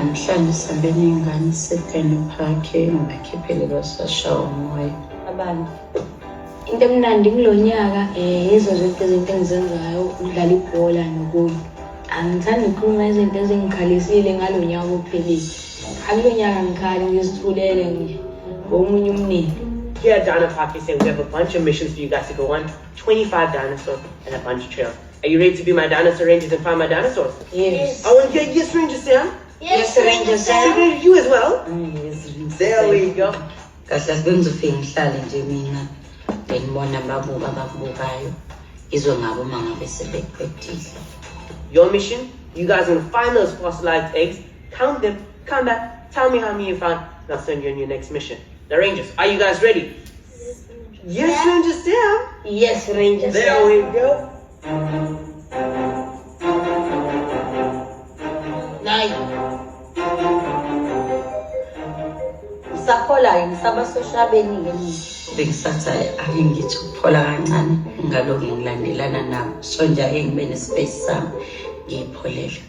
namhlanje sihambe ney'ngane siseGreen Park ngibakhiphele basashawa umoya. Abantu into emnandi kulo nyaka yizo zonke izinto engizenzayo, ukudlala ibhola nokunye. Angithandi ukukhuluma izinto ezingikhalisile ngalo nyaka ophelile. Akulo nyaka ngikhali ngizithulele nje ngomunye umnini. Here at Dino Park, we say we have a bunch of missions for you guys to go on, 25 dinosaurs and a bunch of trails. Are you ready to be my dinosaur rangers and find my dinosaurs? Yes. I want to get yes, Ranger Sam. Yes, Ranger Sam. You as well. Yes, There we go. Kahle bengizofika ngihlale nje mina ngibona ababuka abakubukayo izwe ngabo uma ngabe sebeqedile. Your mission, you guys are going to find those fossilized eggs, count them, come back, tell me how many you found, and I'll send you on your next mission. The Rangers, are you guys ready? Yes, Ranger Sam. Yes, Ranger Sam. There we go. Sakhola ngisaba soshabeni ngemini. Bengisathi ake ngithi ukuphola kancane ngaloku ngilandelana nabo. So nje ake ngibe nespace sami ngiyipholele.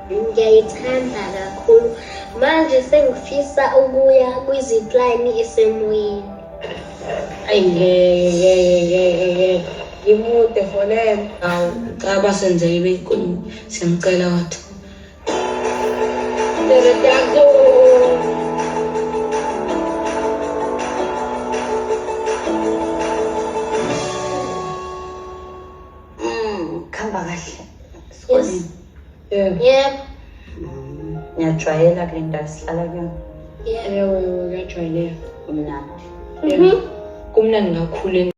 Ngiyayithanda kakhulu manje sengifisa ukuya kwiziklayini esemoyeni. Ayi ngeke ngimude folele. Cha basenzele beyinkulu siyamcela wathi. Khamba kahle. Yes. Yeah. Ngiyajwayela kule ndawo sihlala kuyona. Yeah. Yebo ngiyajwayeleka. Kumnandi. Kumnandi kakhulu.